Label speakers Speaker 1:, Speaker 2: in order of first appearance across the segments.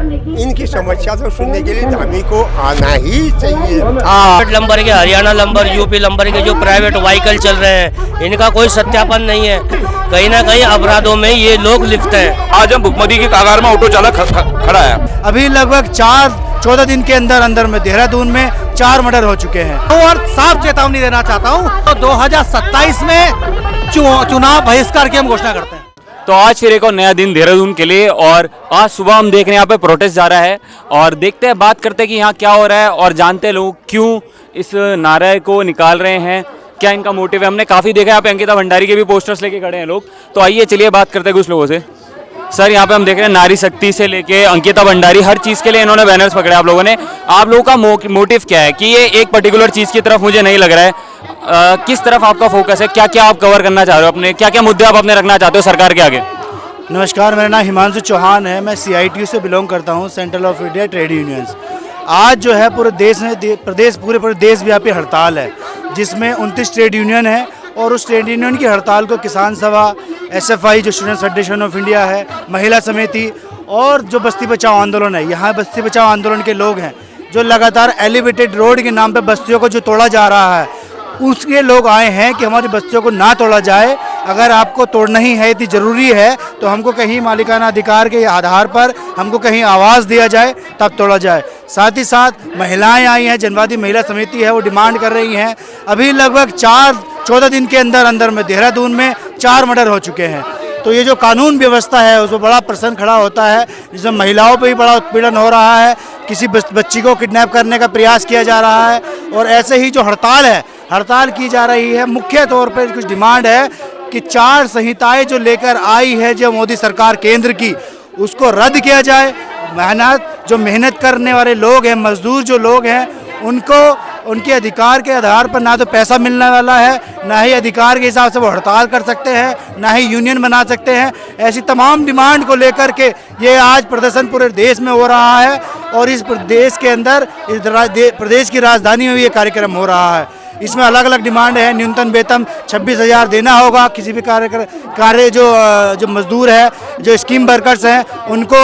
Speaker 1: इनकी समस्या तो सुनने के लिए धामी को आना ही चाहिए।
Speaker 2: नंबर के हरियाणा नंबर यूपी नंबर के जो प्राइवेट व्हीकल चल रहे हैं, इनका कोई सत्यापन नहीं है। कहीं ना कहीं अपराधों में ये लोग लिप्त हैं।
Speaker 3: आज हम भुखमरी की कगार में ऑटो चालक खड़ा है।
Speaker 4: अभी लगभग 14 दिन के अंदर में देहरादून में 4 मर्डर हो चुके हैं। और साफ चेतावनी देना चाहता हूँ, तो 2027 में चुनाव बहिष्कार की हम घोषणा करते हैं।
Speaker 3: तो आज फिर एक और नया दिन देहरादून के लिए, और आज सुबह हम देख रहे हैं यहाँ पे प्रोटेस्ट जा रहा है, और देखते हैं, बात करते हैं कि यहाँ क्या हो रहा है और जानते हैं लोग क्यों इस नारे को निकाल रहे हैं, क्या इनका मोटिव है। हमने काफ़ी देखा यहाँ पे अंकिता भंडारी के भी पोस्टर्स लेके खड़े हैं लोग। तो आइए चलिए बात करते हैं कुछ लोगों से। सर, यहाँ पे हम देख रहे हैं नारी शक्ति से लेके अंकिता भंडारी, हर चीज़ के लिए इन्होंने बैनर्स पकड़े आप लोगों ने। आप लोगों का मोटिव क्या है कि ये एक पर्टिकुलर चीज़ की तरफ मुझे नहीं लग रहा है, किस तरफ आपका फोकस है, क्या क्या आप कवर करना चाह रहे हो, अपने क्या क्या मुद्दे आप अपने रखना चाहते हो सरकार के आगे?
Speaker 4: नमस्कार, मेरा नाम हिमांशु चौहान है। मैं CITU से बिलोंग करता हूँ, central of India trade unions. आज जो है पूरे देश में पूरे देशव्यापी हड़ताल है, जिसमें 29 ट्रेड यूनियन है, और उस ट्रेड यूनियन की हड़ताल को किसान सभा, SFI जो स्टूडेंट फेडरेशन ऑफ इंडिया है, महिला समिति और जो बस्ती बचाओ आंदोलन है, यहाँ बस्ती बचाओ आंदोलन के लोग हैं जो लगातार एलिवेटेड रोड के नाम पे बस्तियों को जो तोड़ा जा रहा है, उसके लोग आए हैं कि हमारी बस्तियों को ना तोड़ा जाए। अगर आपको तोड़ना ही है, इतनी ज़रूरी है, तो हमको कहीं मालिकाना अधिकार के आधार पर हमको कहीं आवाज़ दिया जाए, तब तोड़ा जाए। साथ ही साथ महिलाएं आई हैं, जनवादी महिला समिति है, वो डिमांड कर रही हैं। अभी लगभग 14 दिन के अंदर में देहरादून में 4 मर्डर हो चुके हैं। तो ये जो कानून व्यवस्था है उसमें बड़ा प्रश्न खड़ा होता है, जिसमें महिलाओं पर भी बड़ा उत्पीड़न हो रहा है, किसी बच्ची को किडनैप करने का प्रयास किया जा रहा है। और ऐसे ही जो हड़ताल की जा रही है, मुख्य तौर पर कुछ डिमांड है कि 4 संहिताएं जो लेकर आई है जो मोदी सरकार केंद्र की, उसको रद्द किया जाए। मेहनत करने वाले लोग हैं, मजदूर जो लोग हैं, उनको उनके अधिकार के आधार पर ना तो पैसा मिलने वाला है, ना ही अधिकार के हिसाब से वो हड़ताल कर सकते हैं, ना ही यूनियन बना सकते हैं। ऐसी तमाम डिमांड को लेकर के ये आज प्रदर्शन पूरे देश में हो रहा है, और इस प्रदेश के अंदर, इस प्रदेश की राजधानी में भी ये कार्यक्रम हो रहा है। इसमें अलग अलग डिमांड है। न्यूनतम वेतन 26,000 देना होगा। किसी भी कार्य जो मजदूर है, जो स्कीम वर्कर्स हैं, उनको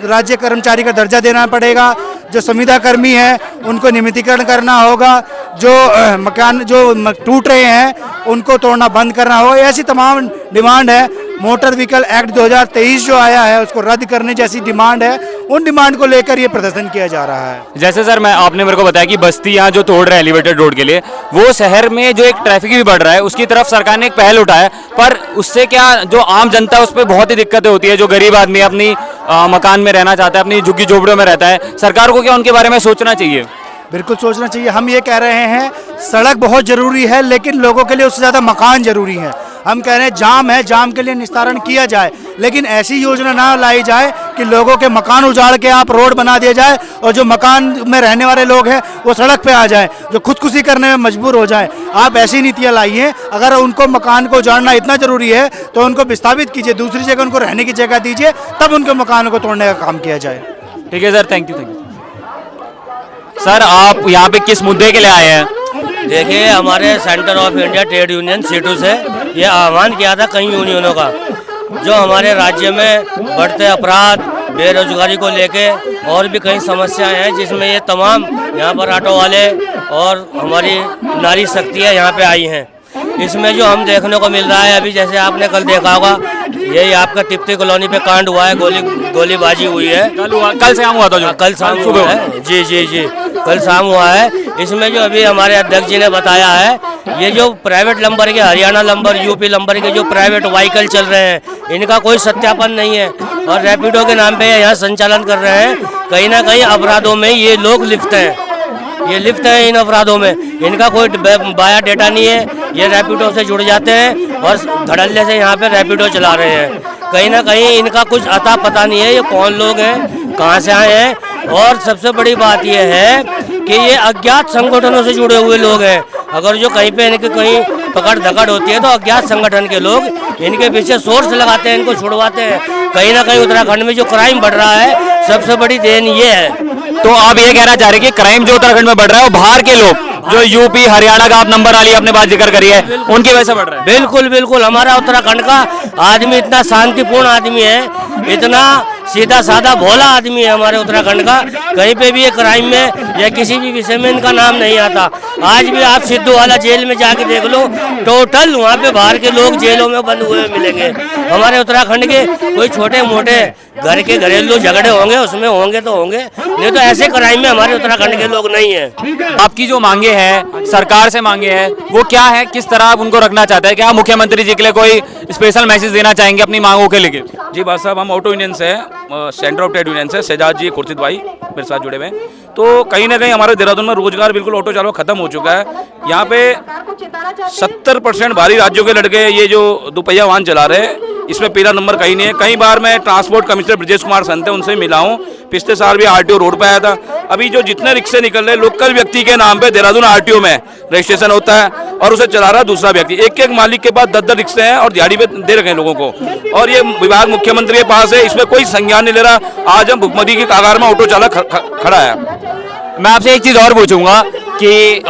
Speaker 4: राज्य कर्मचारी का दर्जा देना पड़ेगा। जो संविदा कर्मी हैं, उनको नियमितीकरण करना होगा। जो मकान जो टूट रहे हैं, उनको तोड़ना बंद करना होगा। ऐसी तमाम डिमांड है। मोटर व्हीकल एक्ट 2023 जो आया है, उसको रद्द करने जैसी डिमांड है। उन डिमांड को लेकर ये प्रदर्शन किया जा रहा है।
Speaker 3: जैसे सर, आपने मेरे को बताया कि बस्ती यहाँ जो तोड़ रहे हैं एलिवेटेड रोड के लिए, वो शहर में जो एक ट्रैफिक भी बढ़ रहा है, उसकी तरफ सरकार ने एक पहल उठाया, पर उससे क्या जो आम जनता है उस पर बहुत ही दिक्कतें होती है। जो गरीब आदमी अपनी मकान में रहना चाहता है, अपनी झुग्गी झोपड़ियों में रहता है, सरकार को क्या उनके बारे में सोचना चाहिए?
Speaker 4: बिल्कुल सोचना चाहिए। हम ये कह रहे हैं सड़क बहुत ज़रूरी है, लेकिन लोगों के लिए उससे ज़्यादा मकान ज़रूरी है। हम कह रहे हैं जाम है, जाम के लिए निस्तारण किया जाए, लेकिन ऐसी योजना ना लाई जाए कि लोगों के मकान उजाड़ के आप रोड बना दिया जाए, और जो मकान में रहने वाले लोग हैं वो सड़क पे आ जाएं, जो खुदकुशी करने में मजबूर हो जाएं। आप ऐसी नीतियाँ लाइए। अगर उनको मकान को उजाड़ना इतना ज़रूरी है तो उनको विस्थापित कीजिए, दूसरी जगह उनको रहने की जगह दीजिए, तब उनके मकानों को तोड़ने का काम किया जाए।
Speaker 3: ठीक है सर, थैंक यू। सर, आप यहाँ पे किस मुद्दे के लिए आए हैं?
Speaker 2: देखिए, हमारे centre of India trade union CITU से ये आह्वान किया था कई यूनियनों का, जो हमारे राज्य में बढ़ते अपराध, बेरोजगारी को लेके और भी कई समस्याएं हैं, जिसमें ये तमाम यहाँ पर ऑटो वाले और हमारी नारी शक्तियाँ यहाँ पे आई हैं। इसमें जो हम देखने को मिल रहा है, अभी जैसे आपने कल देखा होगा, यही आपका तिप्ती कॉलोनी पे कांड हुआ है, गोलीबाजी हुई है।
Speaker 3: कल शाम हुआ था जो?
Speaker 2: कल शाम सुबह है। जी, कल शाम हुआ है। इसमें जो अभी हमारे अध्यक्ष जी ने बताया है, ये जो प्राइवेट नंबर के हरियाणा नंबर, यूपी नंबर के जो प्राइवेट व्हीकल चल रहे हैं, इनका कोई सत्यापन नहीं है, और रैपिडो के नाम पे यहाँ संचालन कर रहे हैं। कहीं ना कहीं अपराधों में ये लोग लिप्त हैं, इन अपराधों में। इनका कोई बाया डेटा नहीं है। ये रैपिडो से जुड़ जाते हैं और धड़ल्ले से यहाँ पे रैपिडो चला रहे हैं। कहीं ना कहीं इनका कुछ अता पता नहीं है, ये कौन लोग हैं, कहाँ से आए हैं। और सबसे बड़ी बात ये है कि ये अज्ञात संगठनों से जुड़े हुए लोग हैं। अगर जो कहीं पे इनकी कहीं पकड़ धकड़ होती है, तो अज्ञात संगठन के लोग इनके पीछे सोर्स लगाते हैं, इनको छुड़वाते हैं। कहीं ना कहीं उत्तराखंड में जो क्राइम बढ़ रहा है, सबसे बड़ी देन ये है।
Speaker 3: तो आप ये कहना चाह रहे हैं कि क्राइम जो उत्तराखंड में बढ़ रहा है, वो बाहर के लोग जो यूपी हरियाणा का आप नंबर वाली आपने बात जिक्र करी है, उनकी वजह से बढ़ रहा है?
Speaker 2: बिल्कुल बिल्कुल। हमारा उत्तराखंड का आदमी इतना शांतिपूर्ण आदमी है इतना सीधा साधा भोला आदमी है हमारे उत्तराखंड का। कहीं पे भी ये क्राइम में या किसी भी विषय में इनका नाम नहीं आता। आज भी आप सिद्धू वाला जेल में जाके देख लो, टोटल वहाँ पे बाहर के लोग जेलों में बंद हुए मिलेंगे। हमारे उत्तराखंड के कोई छोटे मोटे घर के घरेलू झगड़े होंगे, उसमें होंगे तो होंगे, नहीं तो ऐसे क्राइम में हमारे उत्तराखंड के लोग नहीं है।
Speaker 3: आपकी जो मांगे हैं, सरकार से मांगे हैं, वो क्या है, किस तरह आप उनको रखना चाहते हैं? क्या आप मुख्यमंत्री जी के लिए कोई स्पेशल मैसेज देना चाहेंगे अपनी मांगों के लेके?
Speaker 5: जी बात साहब, हम ऑटो यूनियन से सेंटर ऑफ ट्रेड यूनियन से शहजाद जी, खुर्शीद भाई मेरे साथ जुड़े हुए हैं। तो कहीं ना कहीं हमारे देहरादून में रोजगार बिल्कुल ऑटो चालक खत्म हो चुका है। यहाँ पे 70% बाहरी राज्यों के लड़के ये जो दोपहिया वाहन चला रहे हैं, इसमें पीला नंबर कहीं नहीं है। कई बार मैं ट्रांसपोर्ट कमिश्नर ब्रजेश कुमार संत है, उनसे मिला हूँ। पिछले साल भी आरटीओ रोड पे आया था। अभी जो जितने रिक्शे निकल रहे, लोकल व्यक्ति के नाम पे देहरादून आरटीओ में रजिस्ट्रेशन होता है और उसे चला रहा है दूसरा व्यक्ति। एक एक मालिक के पास 10-10 रिक्शे हैं और दिहाड़ी पे दे रखे हैं लोगों को। और ये विभाग मुख्यमंत्री के पास है, इसमें कोई संज्ञान नहीं ले रहा। आज हम भुखमरी की कगार में ऑटो चालक खड़ा है।
Speaker 3: मैं आपसे एक चीज और पूछूंगा कि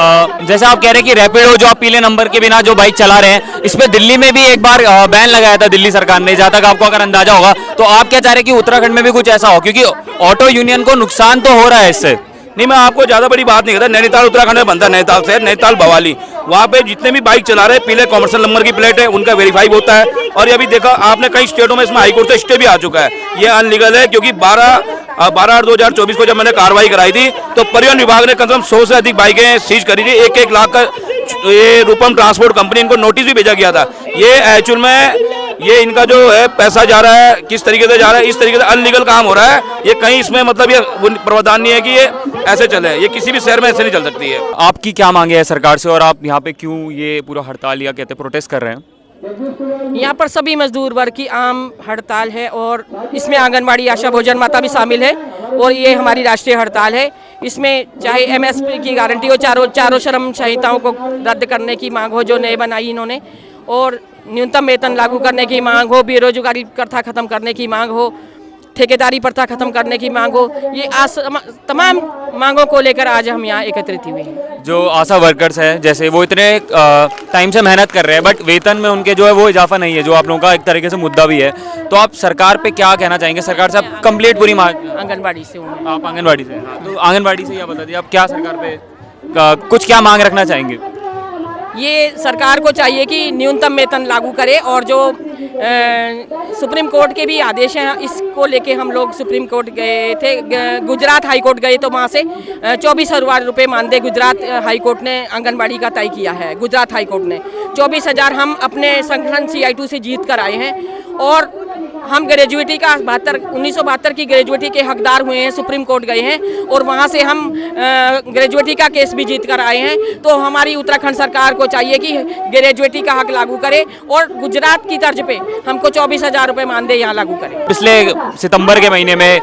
Speaker 3: जैसे आप कह रहे हैं कि रैपिडो जो आप पीले नंबर के बिना जो बाइक चला रहे हैं, इस पे दिल्ली में भी एक बार बैन लगाया था दिल्ली सरकार ने, जहां तक आपको अगर अंदाजा होगा। तो आप क्या चाह रहे हैं कि उत्तराखंड में भी कुछ ऐसा हो, क्योंकि ऑटो यूनियन को नुकसान तो हो रहा है इससे?
Speaker 5: नहीं, मैं आपको ज्यादा बड़ी बात नहीं कहता। नैनीताल उत्तराखंड में बनता है, नैनीताल शहर, नैनीताल भवाली, वहाँ पे जितने भी बाइक चला रहे हैं पीले कॉमर्शियल नंबर की प्लेट है, उनका वेरीफाई होता है। और ये अभी देखा आपने कई स्टेटों में इसमें हाईकोर्ट से स्टे भी आ चुका है। ये अनलीगल है, क्योंकि 12/8/2024 को जब मैंने कार्रवाई कराई थी तो परिवहन विभाग ने कम से कम 100 से अधिक बाइकें सीज करी थी। 1-1 लाख का ये रूपम ट्रांसपोर्ट कंपनी इनको नोटिस भी भेजा गया था। ये एक्चुअल में ये इनका जो है पैसा जा रहा है, किस तरीके से जा रहा है, इस तरीके से अनलीगल काम हो रहा है। ये कहीं इसमें मतलब ये प्रावधान नहीं है कि ये ऐसे चले। ये किसी भी शहर में ऐसे नहीं चल सकती है।
Speaker 3: आपकी क्या मांगे हैं सरकार से और आप यहाँ पे क्यों ये पूरा हड़ताल या कहते प्रोटेस्ट कर रहे हैं?
Speaker 6: यहाँ पर सभी मजदूर वर्ग की आम हड़ताल है और इसमें आंगनबाड़ी आशा भोजन माता भी शामिल है और ये हमारी राष्ट्रीय हड़ताल है। इसमें चाहे एमएसपी की गारंटी हो, चारों श्रम संहिताओं को रद्द करने की मांग हो जो नए बनाई इन्होंने, और न्यूनतम वेतन लागू करने की मांग हो, बेरोजगारी प्रथा खत्म करने की मांग हो, ठेकेदारी प्रथा खत्म करने की मांग हो, ये तमाम मांगों को लेकर आज हम यहाँ एकत्रित हुए हैं।
Speaker 3: जो आशा वर्कर्स हैं, जैसे वो इतने टाइम से मेहनत कर रहे हैं, बट वेतन में उनके जो है वो इजाफा नहीं है, जो आप लोगों का एक तरीके से मुद्दा भी है। तो आप सरकार पे क्या कहना चाहेंगे? सरकार से आप कंप्लीट पूरी
Speaker 6: आंगनबाड़ी से हूँ।
Speaker 3: आप आंगनबाड़ी से? तो आंगनबाड़ी से या बता दीजिए आप क्या सरकार पे कुछ क्या मांग रखना चाहेंगे?
Speaker 6: ये सरकार को चाहिए कि न्यूनतम वेतन लागू करे और जो सुप्रीम कोर्ट के भी आदेश हैं, इसको लेके हम लोग सुप्रीम कोर्ट गए थे, गुजरात हाई कोर्ट गए, तो वहाँ से 24,000 रुपये मानदेय गुजरात हाई कोर्ट ने आंगनबाड़ी का तय किया है। गुजरात हाई कोर्ट ने 24,000 हम अपने संगठन CI2 से जीत कर आए हैं और हम ग्रेजुएटी का 1972 की ग्रेजुएटी के हकदार हुए हैं, सुप्रीम कोर्ट गए हैं और वहाँ से हम ग्रेजुएटी का केस भी जीत कर आए हैं। तो हमारी उत्तराखंड सरकार को चाहिए कि ग्रेजुएटी का हक लागू करे और गुजरात की तर्ज पे हमको 24,000 रुपये मानदेय यहाँ लागू करे।
Speaker 3: पिछले सितंबर के महीने में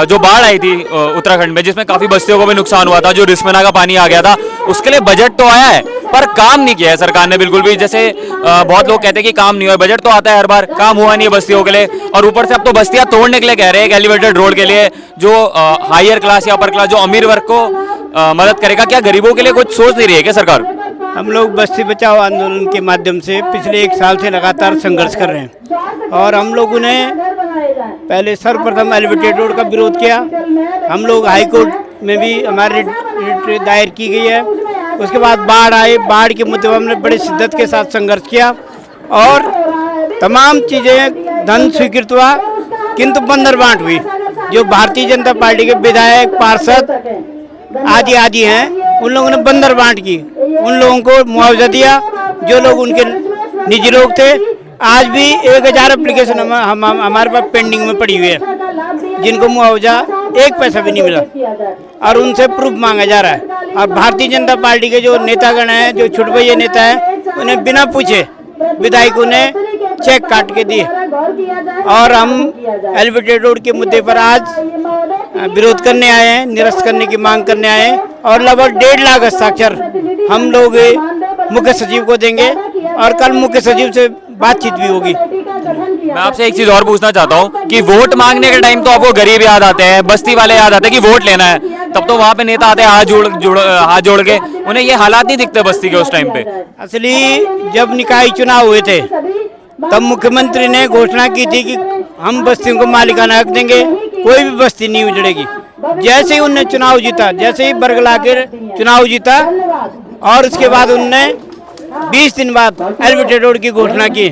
Speaker 3: जो बाढ़ आई थी उत्तराखंड में, जिसमें काफी बस्तियों को भी नुकसान हुआ था, जो रिस्पना का पानी आ गया था, उसके लिए बजट तो आया है पर काम नहीं किया है सरकार ने बिल्कुल भी। जैसे बहुत लोग कहते हैं कि काम नहीं हुआ, बजट तो आता है हर बार, काम हुआ नहीं है बस्तियों के लिए। और ऊपर से अब तो बस्तियां तोड़ने के लिए कह रहे हैं एलिवेटेड रोड के लिए, जो हायर क्लास या अपर क्लास, जो अमीर वर्ग को मदद करेगा। क्या गरीबों के लिए कुछ सोच नहीं रही है क्या सरकार?
Speaker 7: हम लोग बस्ती बचाओ आंदोलन के माध्यम से पिछले 1 साल से लगातार संघर्ष कर रहे हैं और हम लोगों ने पहले सर्वप्रथम एलिवेटेड रोड का विरोध किया। हम लोग हाई कोर्ट में भी हमारी रिट दायर की गई है। उसके बाद बाढ़ आई, बाढ़ के मुद्दे पर हमने बड़े शिद्दत के साथ संघर्ष किया और तमाम चीज़ें धन स्वीकृत हुआ, किंतु बंदर बांट हुई। जो भारतीय जनता पार्टी के विधायक, पार्षद आदि हैं, उन लोगों ने बंदर बांट की, उन लोगों को मुआवजा दिया जो लोग उनके निजी लोग थे। आज भी 1000 एप्लीकेशन हमारे पास पेंडिंग में पड़ी हुई है, जिनको मुआवजा 1 पैसा भी नहीं मिला और उनसे प्रूफ मांगा जा रहा है। और भारतीय जनता पार्टी के जो नेतागण हैं, जो छुटभैया नेता हैं, उन्हें बिना पूछे विधायकों ने चेक काट के दिए और हम एलिवेटेड रोड के मुद्दे पर आज विरोध करने आए हैं, निरस्त करने की मांग करने आए हैं और लगभग 1.5 लाख हस्ताक्षर हम लोग मुख्य सचिव को देंगे और कल मुख्य सचिव से बातचीत भी होगी।
Speaker 3: मैं आपसे एक चीज और पूछना चाहता हूँ कि वोट मांगने के टाइम तो आपको गरीब याद आते हैं, बस्ती वाले याद आते हैं कि वोट लेना है, तब तो वहाँ पे नेता आते हैं हाथ जोड़ के, उन्हें ये हालात नहीं दिखते बस्ती के उस टाइम पे।
Speaker 7: असली जब निकाय चुनाव हुए थे तब मुख्यमंत्री ने घोषणा की थी कि हम बस्तियों को मालिकाना हक देंगे, कोई भी बस्ती नहीं उजड़ेगी। जैसे ही उनने चुनाव जीता, जैसे ही बरगला के चुनाव जीता, और उसके बाद उनने 20 दिन बाद एलिवेटेड रोड की घोषणा की,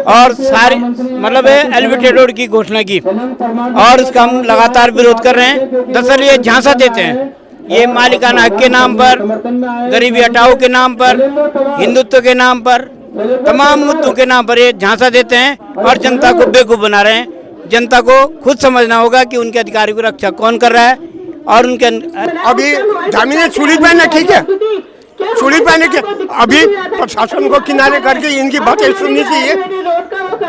Speaker 7: और सारी मतलब एलिवेटेड रोड की घोषणा की, और उसका हम लगातार विरोध कर रहे हैं। दरअसल ये झांसा देते हैं, ये मालिकाना हक के नाम पर, गरीबी हटाओ के नाम पर, हिंदुत्व के नाम पर, तमाम मुद्दों के नाम पर ये झांसा देते हैं और जनता को बेवकूफ़ बना रहे हैं। जनता को खुद समझना होगा कि उनके अधिकारों की रक्षा कौन कर रहा है, और उनके
Speaker 1: अभी जमीनें चूड़ी पहने, ठीक है, चूड़ी पहने के अभी प्रशासन को किनारे करके इनकी बातें सुननी चाहिए,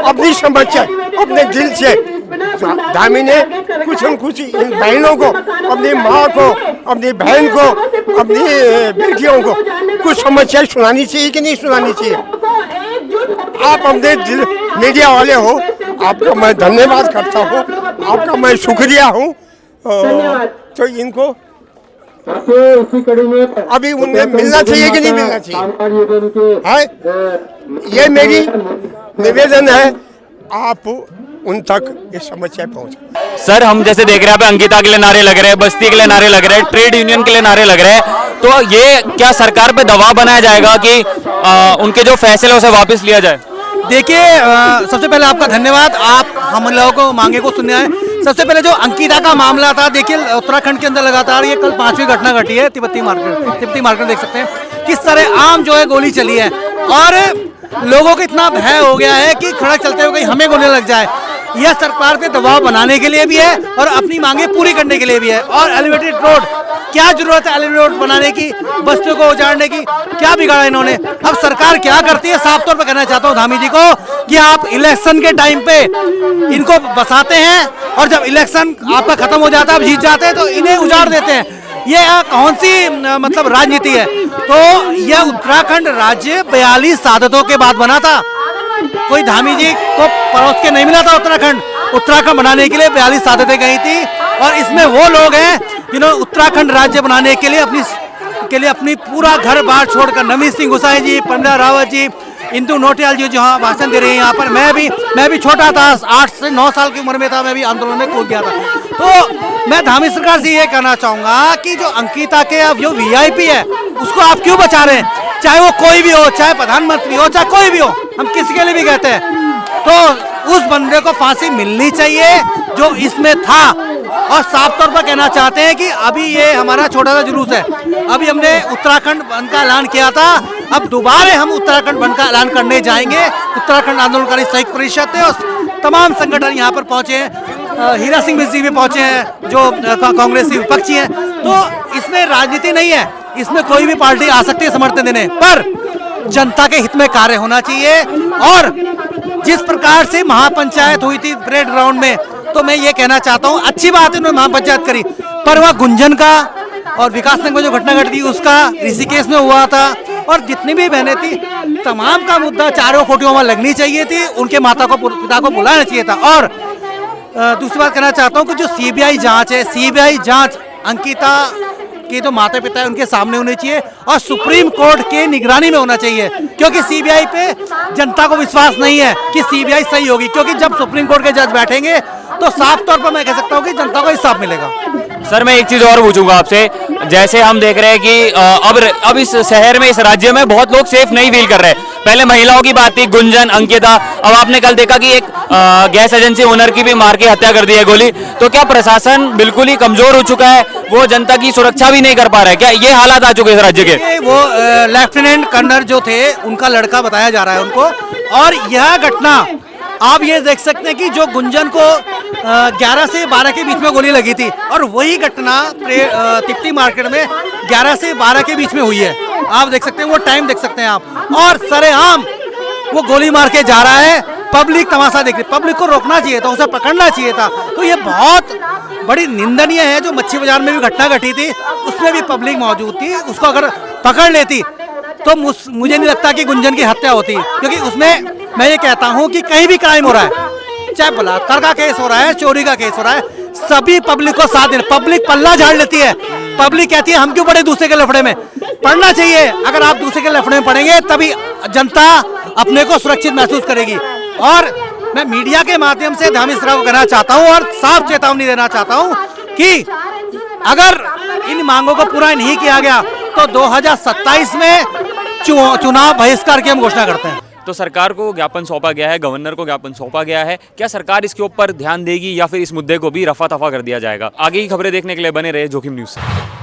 Speaker 1: अपनी समस्या अपने दिल से दामिने कुछ न कुछ इन बहनों को, अपनी माँ को, अपनी बहन को, अपनी बेटियों को कुछ समस्या सुनानी चाहिए कि नहीं सुनानी चाहिए। आप अपने दिल मीडिया वाले हो, आपका मैं धन्यवाद करता हूँ, आपका मैं शुक्रिया हूँ। तो इनको अभी उन्हें मिलना चाहिए कि नहीं मिलना चाहिए, है ये मेरी निवेदन है, आप उन तक ये समस्या पहुंचे।
Speaker 3: सर हम जैसे देख रहे हैं, अंकिता के लिए नारे लग रहे हैं, बस्ती के लिए नारे लग रहे हैं, ट्रेड यूनियन के लिए नारे लग रहे हैं, तो ये क्या सरकार पे दबाव बनाया जाएगा कि उनके जो फैसले उसे वापस लिया जाए?
Speaker 8: देखिए सबसे पहले आपका धन्यवाद, आप हम लोगों को मांगे को सुनने आए। सबसे पहले जो अंकिता का मामला था, देखिए उत्तराखंड के अंदर लगातार ये कल 5वीं घटना घटी है। तिब्बती मार्केट देख सकते हैं किस तरह आम जो है गोली चली है, और लोगों को इतना भय हो गया है कि सड़क चलते हुए कहीं हमें गोली लग जाए। यह सरकार पे दबाव बनाने के लिए भी है और अपनी मांगे पूरी करने के लिए भी है। और एलिवेटेड रोड, क्या जरूरत है एलिवेटेड रोड बनाने की, बस्तियों को उजाड़ने की, क्या बिगाड़ा इन्होंने? अब सरकार क्या करती है, साफ तौर पर कहना चाहता हूँ धामी जी को कि आप इलेक्शन के टाइम पे इनको बसाते हैं, और जब इलेक्शन आपका खत्म हो जाता है, आप जीत जाते हैं, तो इन्हें उजाड़ देते हैं। ये कौन सी मतलब राजनीति है? तो यह उत्तराखंड राज्य 42 सादतों के बाद बना था। कोई धामी जी को परोस के नहीं मिला था उत्तराखंड बनाने के लिए 42 सादतें गई थी, और इसमें वो लोग हैं जिन्होंने उत्तराखंड राज्य बनाने के लिए अपनी पूरा घर बार छोड़कर, नवीन सिंह गुसाई जी, पंडित रावत जी, इंदु नोटियाल जी जो हाँ भाषण दे रहे हैं यहाँ पर, मैं भी छोटा था, 8 से 9 साल की उम्र में था, मैं भी आंदोलन में कूद गया था। तो मैं धामी सरकार से ये कहना चाहूँगा कि जो अंकिता के अब जो VIP है उसको आप क्यों बचा रहे हैं? चाहे वो कोई भी हो, चाहे प्रधानमंत्री हो, चाहे कोई भी हो, हम किसी के लिए भी कहते हैं, तो उस बंदे को फांसी मिलनी चाहिए जो इसमें था। और साफ तौर पर कहना चाहते हैं कि अभी ये हमारा छोटा सा जुलूस है, अभी हमने उत्तराखंड बंद का ऐलान किया था, अब दोबारा हम उत्तराखंड बंद का ऐलान करने जाएंगे। उत्तराखंड आंदोलनकारी संयुक्त परिषद है और तमाम संगठन यहाँ पर पहुंचे हैं, हीरा सिंह मिश्र जी भी पहुंचे हैं जो कांग्रेसी विपक्षी हैं। तो इसमें राजनीति नहीं है, इसमें कोई भी पार्टी आ सकती है समर्थन देने, पर जनता के हित में कार्य होना चाहिए। और जिस प्रकार से महापंचायत हुई थी परेड ग्राउंड में, तो मैं ये कहना चाहता हूँ अच्छी बात है उन्होंने महापंचायत करी, पर वह गुंजन का और विकास नगर में जो घटना घटी थी उसका ऋषिकेश में हुआ था, और जितनी भी बहनें थी तमाम का मुद्दा चारों फोटों में लगनी चाहिए थी, उनके पिता को बुलाना चाहिए था। और दूसरी बात कहना चाहता हूँ कि जो CBI जांच है, CBI जांच अंकिता के जो माता पिता है उनके सामने होनी चाहिए और सुप्रीम कोर्ट के निगरानी में होना चाहिए, क्योंकि CBI पे जनता को विश्वास नहीं है कि CBI सही होगी, क्योंकि जब सुप्रीम कोर्ट के जज बैठेंगे तो साफ तौर पर मैं कह सकता हूँ कि जनता को इंसाफ मिलेगा।
Speaker 3: सर मैं एक चीज़ और पूछूंगा आपसे, जैसे हम देख रहे हैं कि अब इस शहर में, इस राज्य में बहुत लोग सेफ नहीं फील कर रहे हैं। पहले महिलाओं की बात थी, गुंजन, अंकिता, अब आपने कल देखा कि एक गैस एजेंसी ओनर की भी मार के हत्या कर दी है गोली। तो क्या प्रशासन बिल्कुल ही कमजोर हो चुका है, वो जनता की सुरक्षा भी नहीं कर पा रहा है? क्या ये हालात आ चुके हैं इस राज्य के?
Speaker 8: वो लेफ्टिनेंट कर्नल जो थे उनका लड़का बताया जा रहा है उनको, और यह घटना आप ये देख सकते हैं कि जो गुंजन को 11 से 12 के बीच में गोली लगी थी, और वही घटना तिब्बती मार्केट में 11 से 12 के बीच में हुई है। आप देख सकते हैं, वो टाइम देख सकते हैं आप, और सरेआम वो गोली मार के जा रहा है, पब्लिक तमाशा देख रही। पब्लिक को रोकना चाहिए था, उसे पकड़ना चाहिए था। तो ये बहुत बड़ी निंदनीय है। जो मच्छी बाजार में भी घटना घटी थी उसमें भी पब्लिक मौजूद थी, उसको अगर पकड़ लेती तो मुझे नहीं लगता कि गुंजन की हत्या होती, क्योंकि उसमें मैं ये कहता हूँ कि कहीं भी क्राइम हो रहा है, चाहे बलात्कार का केस हो रहा है, चोरी का केस हो रहा है, सभी पब्लिक को साथ देना। पब्लिक पल्ला झाड़ लेती है, पब्लिक कहती है हम क्यों पड़े दूसरे के लफड़े में। पढ़ना चाहिए, अगर आप दूसरे के लफड़े में पड़ेंगे तभी जनता अपने को सुरक्षित महसूस करेगी। और मैं मीडिया के माध्यम से धामिश्रा को कहना चाहता हूं और साफ चेतावनी देना चाहता हूं कि अगर इन मांगों को पूरा नहीं किया गया तो 2027 में चुनाव बहिष्कार की हम घोषणा करते हैं।
Speaker 3: तो सरकार को ज्ञापन सौंपा गया है, गवर्नर को ज्ञापन सौंपा गया है। क्या सरकार इसके ऊपर ध्यान देगी या फिर इस मुद्दे को भी रफा दफा कर दिया जाएगा? आगे की खबरें देखने के लिए बने रहे जोखिम न्यूज़ से।